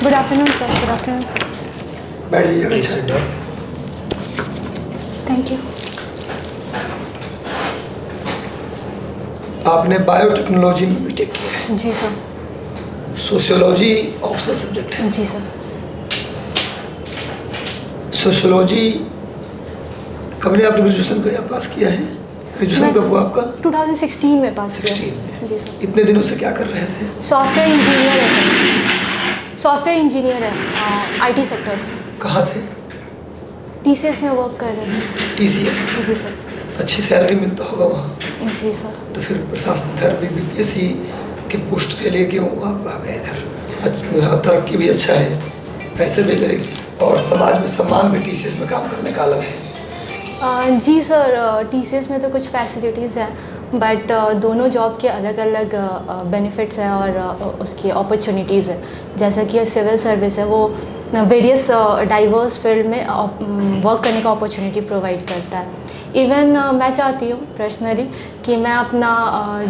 Good afternoon sir, good afternoon sir. बैठ जाइए। Thank you. आपने बायोटेक्नोलॉजी में बीटेक किया है। जी सर। सोशियोलॉजी ऑप्शनल सब्जेक्ट है। जी सर। सोशियोलॉजी कब ने आपने ग्रेजुएशन का पास किया है? ग्रेजुएशन कब हुआ आपका? 2016 में पास किया। 16 में। जी सर। इतने दिनों से क्या कर रहे थे? सॉफ्टवेयर इंजीनियर है सर, सॉफ्टवेयर इंजीनियर है, आईटी सेक्टर से। कहाँ थे? टीसीएस में वर्क कर रहे हैं। टीसीएस। जी सर। अच्छी सैलरी मिलता होगा वहाँ। जी सर। तो फिर प्रशासन इधर भी बीपीएससी के पोस्ट के लिए क्यों आप आ गए इधर? यहाँ तरक्की भी अच्छा है, पैसे भी लगे और समाज में सम्मान भी टीसीएस में काम करने का अलग है। जी सर, टीसीएस में तो कुछ फैसिलिटीज़ हैं, बट दोनों जॉब के अलग अलग बेनिफिट्स हैं और उसकी अपॉर्चुनिटीज़ है। जैसा कि सिविल सर्विस है, वो वेरियस डाइवर्स फील्ड में वर्क करने का अपॉर्चुनिटी प्रोवाइड करता है। इवन मैं चाहती हूँ पर्सनली कि मैं अपना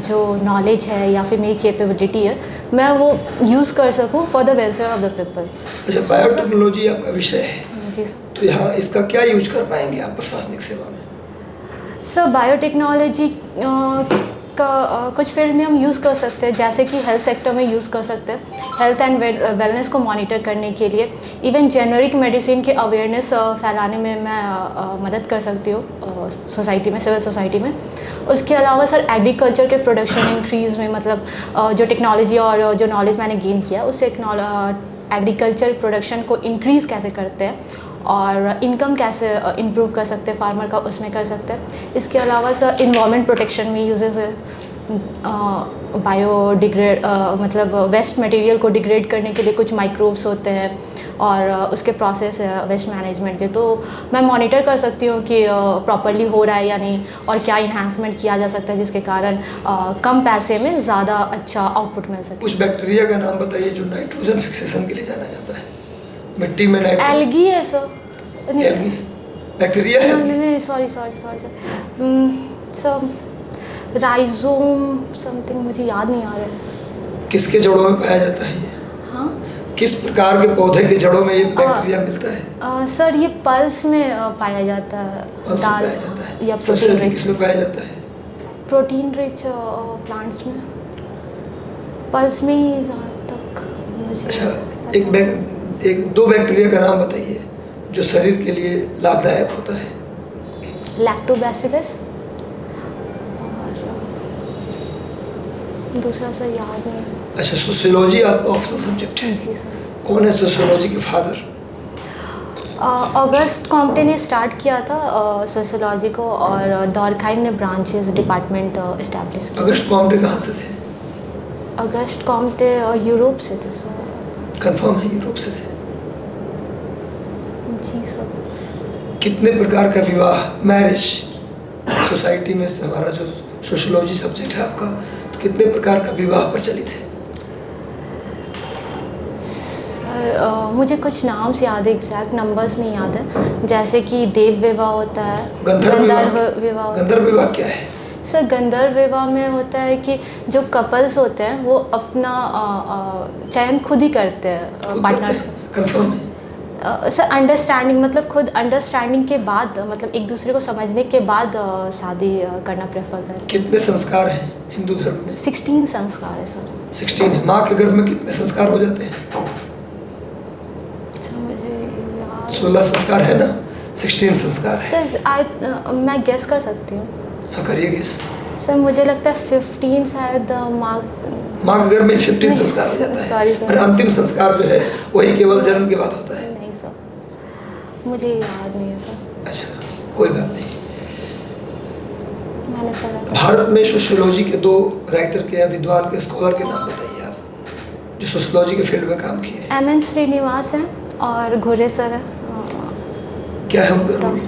जो नॉलेज है या फिर मेरी कैपेबिलिटी है, मैं वो यूज़ कर सकूँ for the welfare of the people. अच्छा, बायोटेक्नोलॉजी आपका विषय है। जी सर। तो यहाँ इसका क्या यूज कर पाएंगे आप प्रशासनिक सेवा में? सर बायोटेक्नोलॉजी का कुछ फील्ड में हम यूज़ कर सकते हैं, जैसे कि हेल्थ सेक्टर में यूज़ कर सकते हैं, हेल्थ एंड वेलनेस को मॉनिटर करने के लिए। इवन जेनरिक मेडिसिन के अवेयरनेस फैलाने में मैं मदद कर सकती हूँ सोसाइटी में, सिविल सोसाइटी में। उसके अलावा सर एग्रीकल्चर के प्रोडक्शन इंक्रीज़ में, मतलब जो टेक्नोलॉजी और जो नॉलेज मैंने गेन किया उससे एग्रीकल्चर प्रोडक्शन को इंक्रीज़ कैसे करते हैं और इनकम कैसे इम्प्रूव कर सकते हैं फार्मर का, उसमें कर सकते हैं। इसके अलावा सर इन्वायरमेंट प्रोटेक्शन में यूजेस है, बायोडिग्रेड मतलब वेस्ट मटेरियल को डिग्रेड करने के लिए कुछ माइक्रोब्स होते हैं और उसके प्रोसेस है वेस्ट मैनेजमेंट के। तो मैं मॉनिटर कर सकती हूँ कि प्रॉपरली हो रहा है या नहीं और क्या इन्हांसमेंट किया जा सकता है जिसके कारण कम पैसे में ज़्यादा अच्छा आउटपुट मिल सके। कुछ बैक्टीरिया का नाम बताइए जो नाइट्रोजन फिक्सेशन के लिए जाना जाता है। मिट्टी में नाइट्रोजन। एल्गी है सर। एल्गी बैक्टीरिया है? नहीं, सॉरी सर, राइजोम समथिंग, मुझे याद नहीं आ रहा है। किसके जड़ों में पाया जाता है ये? हाँ, किस प्रकार के पौधे के जड़ों में ये बैक्टीरिया मिलता है? सर ये पल्स में पाया जाता है। पल्स में पाया जाता है। या सबसे अधिक किसमें पाया जाता है? प्रोटीन रिच प्लांट्स में, पल्स में ही जहाँ तक मुझे। अच्छा, एक दो बैक्टीरिया का नाम बताइए जो शरीर के लिए लाभदायक होता है। लैक्टोबैसिलस और दूसरा सर याद नहीं। अच्छा, सोशियोलॉजी आपका ऑप्शनल सब्जेक्ट है। जी सर। कौन है सोशियोलॉजी के फादर? ऑगस्ट कॉम्टे ने स्टार्ट किया था सोशियोलॉजी को और डॉर्कहाइम ने ब्रांचेस डिपार्टमेंट इस्टेब्लिश किया। अगस्ट कॉम्टे कहाँ से थे? अगस्ट कॉम्टे यूरोप से थे सर। कंफर्म है यूरोप से थे? जी सर। कितने प्रकार का विवाह, मैरिज सोसाइटी में से हमारा जो सोशियोलॉजी सब्जेक्ट है आपका, तो कितने प्रकार का विवाह प्रचलित है? मुझे कुछ नाम से याद है, एग्जैक्ट नंबर्स नहीं याद है। जैसे कि देव विवाह होता है, गंधर्व विवाह। गंधर्व विवाह क्या है? सर गंधर्व विवाह में होता है कि जो कपल्स होते हैं वो अपना चयन खुद ही करते हैं पार्टनर्स। कंफर्म है? सर अंडरस्टैंडिंग, मतलब खुद अंडरस्टैंडिंग के बाद, मतलब एक दूसरे को समझने के बाद शादी करना प्रेफर करते हैं। कितने संस्कार हैं हिंदू धर्म में? 16 संस्कार है सर। 16 है। माँ के गर्भ में कितने संस्कार हो जाते हैं? 16 संस्कार है ना? 16 संस्कार है। सर मैं गेस कर सकती हूँ। हाँ, करिए गेस। सर मुझे लगता है 15 शायद। माँ के गर्भ में 15 संस्कार हो जाता है। Sorry sir. और अंतिम संस्कार जो है वही केवल जन्म के बाद होता है। नहीं सर, मुझे याद नहीं है सर। अच्छा, कोई बात नहीं। मैंने पढ़ा था। भारत में सोशियोलॉजी के दो राइटर के या विद्वान के स्कॉलर के नाम बताइए आप, जो सोशियोलॉजी के फील्ड में काम किए। एम.एन. श्रीनिवास हैं और घुरे सर है। क्या है उनका रोल?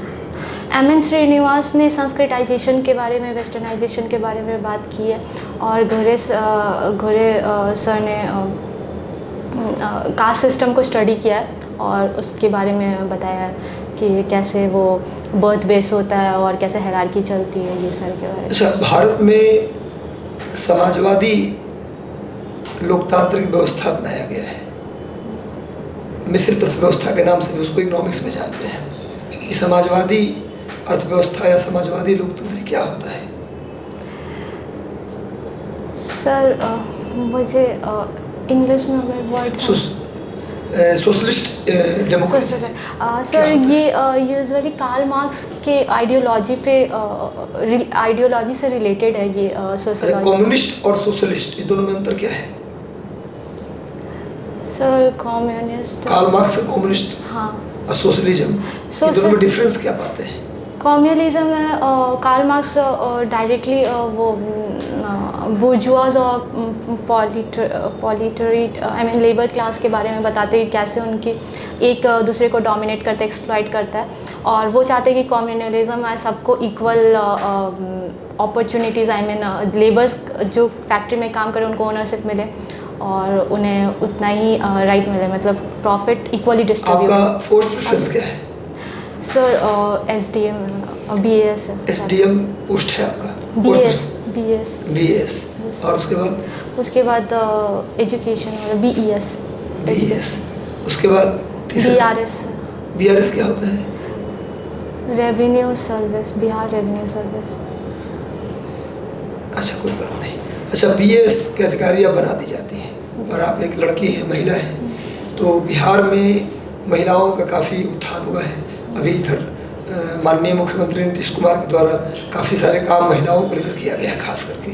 एम.एन. श्रीनिवास ने संस्कृताइजेशन के बारे में, वेस्टर्नाइजेशन के बारे में बात की है और घुरे सर ने कास्ट सिस्टम को स्टडी किया है और उसके बारे में बताया है कि कैसे वो बर्थ बेस होता है और कैसे हायरार्की चलती है, ये सर के बारे में। अच्छा, भारत में समाजवादी लोकतांत्रिक व्यवस्था अपनाया गया है, मिश्रित अर्थव्यवस्था के नाम से भी उसको इकोनॉमिक्स में जानते हैं। ये समाजवादी अर्थव्यवस्था या समाजवादी लोकतंत्र क्या होता है? सर मुझे इंग्लिश में अगर वर्ड सोशलिस्ट डेमोक्रेसी। सर ये यूजुअली कार्ल मार्क्स के आइडियोलॉजी से रिलेटेड है ये सोशलिस्ट। कम्युनिस्ट और सोशलिस्ट ये दोनों में अंतर क्या है? सर कम्युनिस्ट, कार्ल मार्क्स का कम्युनिस्ट, हाँ, और सोशलिज्म, ये दोनों में डिफरेंस क्या पाते हैं? कम्युनिज्म में कार्ल मार्क्स डायरेक्टली वो बुर्जुआज और पॉलिटरीट आई मीन लेबर क्लास के बारे में बताते हैं, कैसे उनकी एक दूसरे को डोमिनेट करता है, एक्सप्लॉइट करता है, और वो चाहते हैं कि कम्युनलिज्म में सबको equal opportunities I mean labours जो फैक्ट्री में काम करें उनको ओनरशिप मिले और उन्हें उतना ही राइट मिले, मतलब प्रॉफिट इक्वली डिस्ट्रीब्यूट। आपका पोस्ट प्रेफरेंस क्या है? सर SDM BAS है। SDM पोस्ट है आपका? BS और उसके बाद एजुकेशन BES। उसके बाद BRS क्या होता है? Revenue service, Bihar revenue service. अच्छा, कोई बात नहीं। अच्छा, BS के अधिकारी आप बना दी जाती हैं और आप एक लड़की हैं, महिला हैं, तो बिहार में महिलाओं का काफ़ी उत्थान हुआ है। अभी इधर माननीय मुख्यमंत्री नीतीश कुमार के द्वारा काफ़ी सारे काम महिलाओं को लेकर किया गया है, खास करके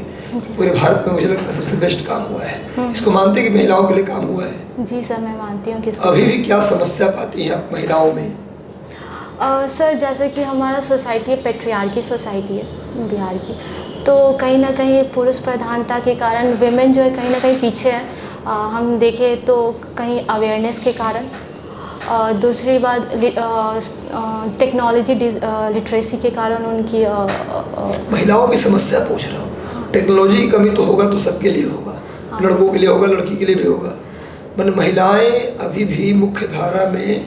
पूरे भारत में मुझे लगता है सबसे बेस्ट काम हुआ है। इसको मानते हैं कि महिलाओं के लिए काम हुआ है? जी सर, मैं मानती हूँ कि अभी भी क्या समस्या पाती हैं आप महिलाओं में? सर जैसे कि हमारा सोसाइटी है, पेट्रियार्की सोसाइटी है बिहार की, तो कहीं ना कहीं पुरुष प्रधानता के कारण विमेन जो है कहीं ना कहीं पीछे है। हम देखें तो कहीं अवेयरनेस के कारण, दूसरी बात टेक्नोलॉजी लिटरेसी के कारण उनकी महिलाओं की समस्या पूछ रहा हूँ। टेक्नोलॉजी की कमी तो होगा, तो सबके लिए होगा, लड़कों के लिए होगा, लड़की के लिए भी होगा, मतलब महिलाएं अभी भी मुख्य धारा में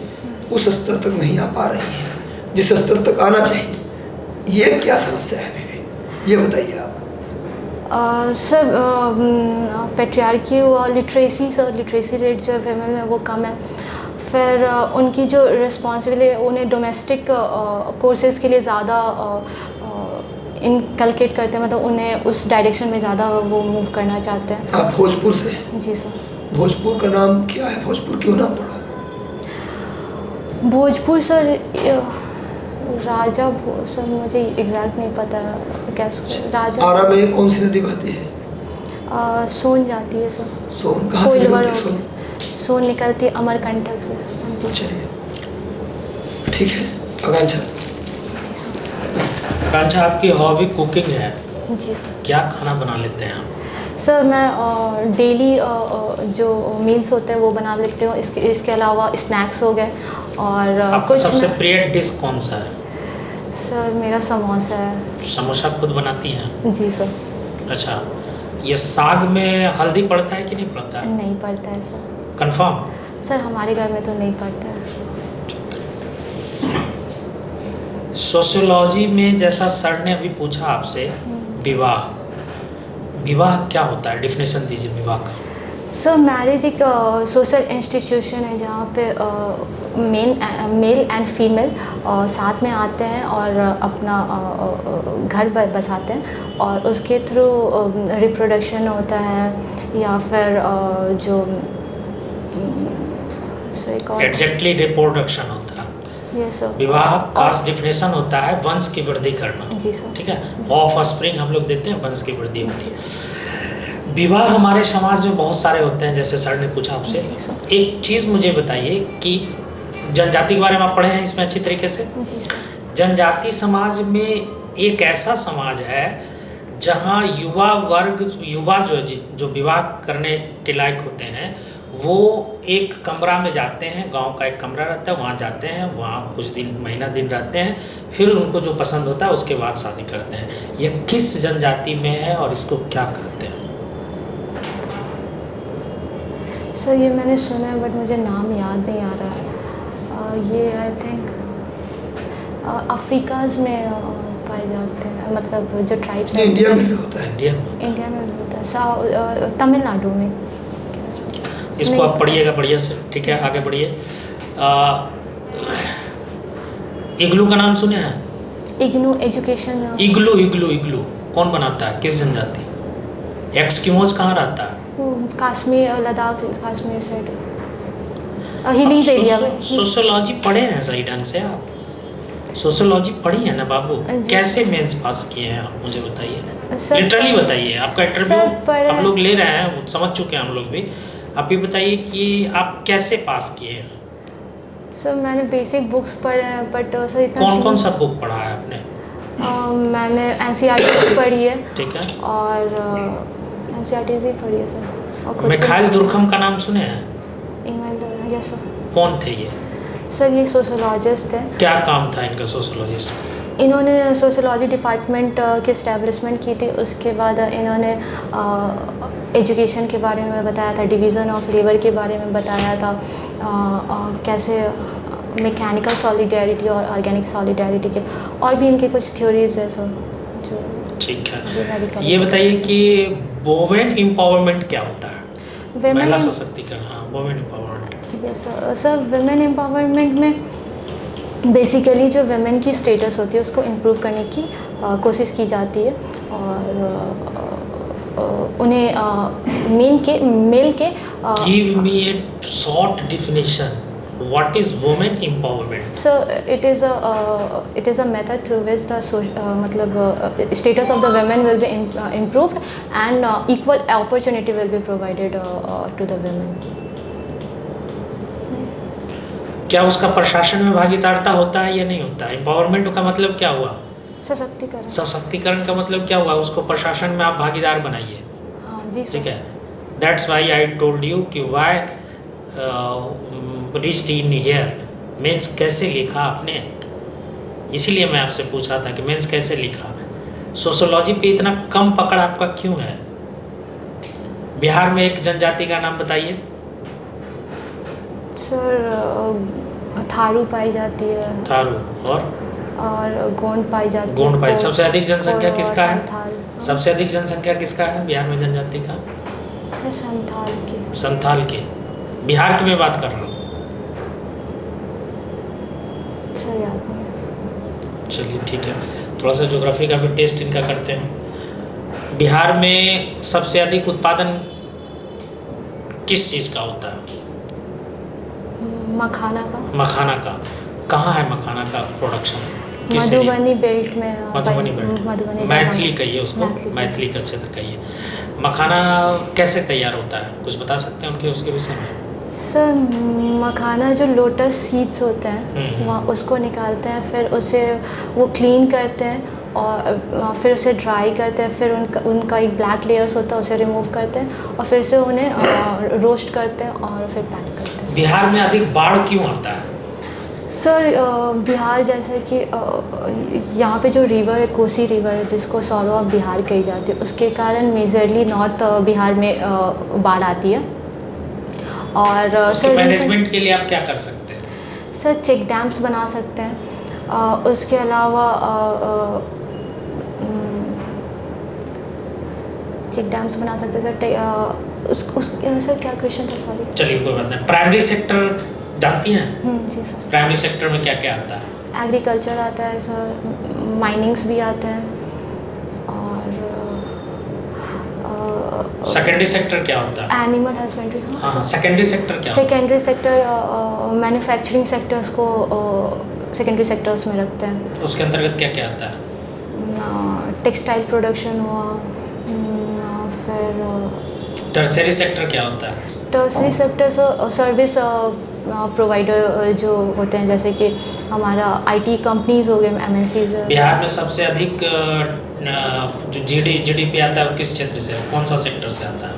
उस स्तर तक नहीं आ पा रही हैं जिस स्तर तक आना चाहिए। ये क्या समस्या है अभी भी, ये बताइए आप। सर पेट्रियार्की और लिटरेसी रेट जो है फीमेल में वो कम है। फिर उनकी जो रिस्पॉन्सिबिलिटी, उन्हें डोमेस्टिक कोर्सेज़ के लिए ज़्यादा इनकलकेट करते हैं, मतलब उन्हें उस डायरेक्शन में ज़्यादा वो मूव करना चाहते हैं। आप भोजपुर से? जी सर। भोजपुर का नाम क्या है? भोजपुर क्यों नाम पड़ा? भोजपुर सर राजा सर मुझे एग्जैक्ट नहीं पता कैसे राजा। आरा में कौन सी नदी बहती है? सोन जाती है सर। सोन कहाँ से निकलती है? सोन सोन निकलती है अमरकंटक से। चलिए ठीक है। आकांक्षा? आकांक्षा, आपकी हॉबी कुकिंग है? जी सर। क्या खाना बना लेते हैं आप? सर मैं डेली जो मील्स होते हैं वो बना लेती हूँ। इसके अलावा स्नैक्स हो गए और आपका सबसे प्रिय डिश कौन सा है? सर मेरा समोसा है। समोसा खुद बनाती हैं? जी सर। अच्छा, ये साग में हल्दी पड़ता है कि नहीं पड़ता है? नहीं पड़ता है सर। कंफर्म? सर हमारे घर में तो नहीं पड़ता है। सोशियोलॉजी में जैसा सर ने अभी पूछा आपसे, विवाह क्या होता है? डिफिनेशन दीजिए विवाह का। सर मैरिज एक सोशल इंस्टीट्यूशन है जहाँ पे मेल एंड फीमेल साथ में आते हैं और अपना घर बसाते हैं और उसके थ्रू रिप्रोडक्शन होता है या फिर जो एग्जैक्टली रिप्रोडक्शन होता है। Yes sir. विवाह का डिफिनेशन होता है वंश की वृद्धि करना। जी सर। ठीक है, ऑफ स्प्रिंग हम लोग देते हैं, वंश की वृद्धि होती है। विवाह हमारे समाज में बहुत सारे होते हैं, जैसे सर ने पूछा आपसे। एक चीज़ मुझे बताइए कि जनजाति के बारे में आप पढ़े हैं इसमें अच्छी तरीके से? जनजाति समाज में एक ऐसा समाज है जहाँ युवा जो विवाह करने के लायक होते हैं वो एक कमरा में जाते हैं, गांव का एक कमरा रहता है, वहाँ जाते हैं, वहाँ कुछ दिन महीना दिन रहते हैं, फिर उनको जो पसंद होता है उसके बाद शादी करते हैं। ये किस जनजाति में है और इसको क्या कहते हैं? सर ये मैंने सुना है बट मुझे नाम याद नहीं आ रहा है। ये आई थिंक अफ्रीकाज में पाए जाते हैं, मतलब जो ट्राइब्स हैं। इंडिया में भी होता है? इंडिया में भी होता है, तमिलनाडु में। इसको नहीं। आप पढ़िएगा बढ़िया से, ठीक है, आगे बढ़िए। इग्लू का नाम सुने हैं? इग्नू एजुकेशन। इग्लू इग्लू इग्लू कौन बनाता है, किस जनजाति? एक्सकिमोज कहाँ रहता है? कश्मीर, लद्दाख, कश्मीर साइड, हिलिंग्स एरिया में। सोशियोलॉजी पढ़े हैं सही ढंग से आप? सोशियोलॉजी पढ़ी है ना बाबू? जी। कैसे मेंस पास किए हैं आप, मुझे बताइए, सर, लिटरली बताइए। आपका सर, इंटरव्यू हम लोग ले रहे हैं, समझ चुके हैं हम लोग भी। आप ये बताइए कि आप कैसे पास किए हैं? सर मैंने बेसिक बुक्स पढ़े हैं, बट सर इतना कौन कौन सा बुक पढ़ा है आपने? मैंने NCERT पढ़ी है, ठीक है। और NCERT ही पढ़ी है सर। और खुद से मिखाइल दुर्खम का नाम सुने हैं? Email, yes sir. कौन थे ये? सर ये सोशोलॉजिस्ट हैं। क्या काम था इनका सोशियोलॉजिस्ट? इन्होंने सोशोलॉजी डिपार्टमेंट की इस्टेब्लिशमेंट की थी। उसके बाद इन्होंने एजुकेशन के बारे में बताया था, डिवीज़न ऑफ लेबर के बारे में बताया था, कैसे मैकेनिकल सॉलिडेरिटी और ऑर्गेनिक सॉलिडेरिटी के, और भी इनके कुछ थ्योरीज है सर जो। ठीक है, ये बताइए कि वुमेन एम्पावरमेंट क्या होता है? महिला सशक्तिकरण, हाँ, women empowerment. Yes sir, women empowerment में बेसिकली जो वुमेन की स्टेटस होती है उसको इम्प्रूव करने की कोशिश की जाती है, और उन्हें मेल के give me A short definition, what is women empowerment? So it is a method through which the status of the women will be improved, and equal opportunity will be provided to the women. क्या उसका प्रशासन में भागीदारता होता है या नहीं होता है? एम्पावरमेंट का मतलब क्या हुआ? सशक्तिकरण। सशक्तिकरण का मतलब क्या हुआ? उसको प्रशासन में आप भागीदार बनाइए। हाँ जी सर। ठीक है, that's why I told you कि why reached in here. Means कैसे लिखा आपने, इसीलिए मैं आपसे पूछा था कि मेंस कैसे लिखा। सोशियोलॉजी पे इतना कम पकड़ आपका क्यों है? बिहार में एक जनजाति का नाम बताइए। सर थारू पाई जाती है, थारू, और गोंड पाई जाती है। गोंड पाई। सबसे अधिक जनसंख्या और किसका है? संथाल। सबसे अधिक जनसंख्या किसका है बिहार में जनजाति का? सर संथाल की। संथाल के। बिहार की मैं बात कर रहा हूँ। सर याद नहीं। चलिए ठीक है, थोड़ा सा ज्योग्राफी का भी टेस्ट इनका करते हैं। बिहार में सबसे अधिक उत्पादन किस चीज़ का होता है? मखाना का। मखाना का। कहाँ है मखाना का प्रोडक्शन? किस area? मधुबनी बेल्ट में। मधुबनी बेल्ट। मधुबनी मैथिली कहिए उसको, मैथिली। मैथिली का क्षेत्र कहिए। मखाना कैसे तैयार होता है, कुछ बता सकते हैं उनके उसके विषय में? सर मखाना जो लोटस सीड्स होते हैं वहाँ उसको निकालते हैं, फिर उसे वो क्लीन करते हैं, और फिर उसे ड्राई करते हैं, फिर उनका एक ब्लैक लेयर्स होता है उसे रिमूव करते हैं, और फिर से उन्हें रोस्ट करते हैं और फिर पैक करते हैं। बिहार में अधिक बाढ़ क्यों आता है? सर बिहार जैसे कि यहाँ पे जो रिवर है, कोसी रिवर है, जिसको सॉरो ऑफ बिहार कही जाती है, उसके कारण मेजरली नॉर्थ बिहार में बाढ़ आती है। और उसके मैनेजमेंट के लिए आप क्या कर सकते हैं? सर चेक डैम्स बना सकते हैं, उसके अलावा चेक डैम्स बना सकते हैं सर। सर क्या क्वेश्चन था, सॉरी। चलिए कोई बात नहीं। प्राइमरी सेक्टर जानती हैं? जी सर। प्राइमरी सेक्टर में क्या क्या आता है? एग्रीकल्चर आता है सर, माइनिंग्स भी आते हैं, और सेकेंडरी सेक्टर क्या होता है? Animal husbandry. हाँ, सेकेंडरी सेक्टर क्या होता है? सेकेंडरी सेक्टर मैन्युफैक्चरिंग सेक्टर्स को सेकेंडरी सेक्टर्स में रखते हैं। उसके अंतर्गत क्या क्या आता है? टेक्सटाइल प्रोडक्शन हुआ, फिर टर्सरी सेक्टर क्या होता है? टर्सरी सेक्टर सर्विस प्रोवाइडर जो होते हैं, जैसे कि हमारा IT कंपनीज हो गए, MNCs। बिहार में सबसे अधिक जो जीडीपी आता है वो किस क्षेत्र से, कौन सा सेक्टर से आता है?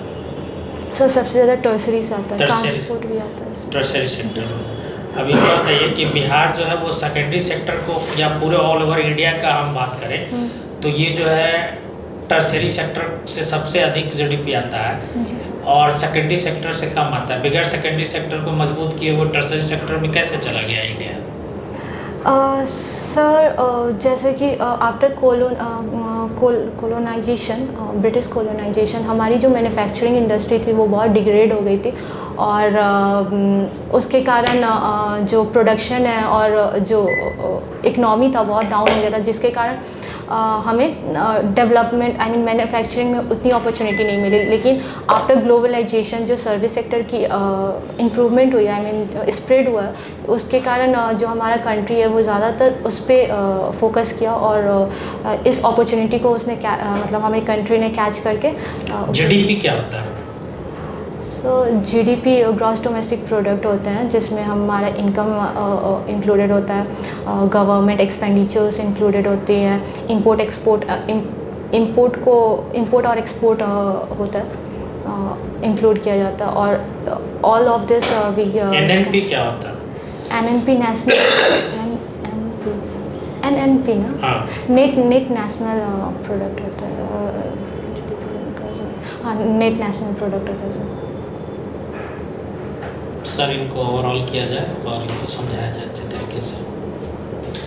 सर सबसे ज़्यादा टर्सरी से आता है, टर्सरी। ट्रांसपोर्ट भी आता है। Tertiary sector. अभी ये बताइए कि बिहार जो है वो सेकेंडरी सेक्टर को, या पूरे ऑल ओवर इंडिया का हम बात करें तो ये जो है टर्सरी सेक्टर से सबसे अधिक जीडीपी आता है, जी सर। और सेकेंडरी सेक्टर से कम आता है। बगैर सेकेंडरी सेक्टर को मजबूत किए वो टर्सरी सेक्टर में कैसे चला गया इंडिया? सर जैसे कि आफ्टर कोलोनाइजेशन, ब्रिटिश कोलोनाइजेशन, हमारी जो मैन्युफैक्चरिंग इंडस्ट्री थी वो बहुत डिग्रेड हो गई थी, और उसके कारण जो प्रोडक्शन है और जो इकनॉमी था बहुत डाउन हो गया था, जिसके कारण हमें डेवलपमेंट आई मीन मैन्युफैक्चरिंग में उतनी अपॉर्चुनिटी नहीं मिली। लेकिन आफ्टर ग्लोबलाइजेशन जो सर्विस सेक्टर की इम्प्रूवमेंट हुई, आई मीन स्प्रेड हुआ, उसके कारण जो हमारा कंट्री है वो ज़्यादातर उस पर फोकस किया और इस अपॉर्चुनिटी को उसने मतलब हमारी कंट्री ने कैच करके जीडीपी क्या होता है? सो जीडीपी ग्रॉस डोमेस्टिक प्रोडक्ट होते हैं, जिसमें हमारा इनकम इंक्लूडेड होता है, गवर्नमेंट एक्सपेंडिचर्स इंक्लूडेड होती हैं, इंपोर्ट एक्सपोर्ट इंपोर्ट और एक्सपोर्ट होता है, इंक्लूड किया जाता है। और all of this we NNP क्या होता है? एनएनपी नेशनल एनएनपी ना, हाँ, नेट नेशनल प्रोडक्ट होता है, हाँ नेट नेशनल प्रोडक्ट होता है सर। सर इनको ओवरऑल किया जाए और इनको समझाया जाए अच्छे तरीके से।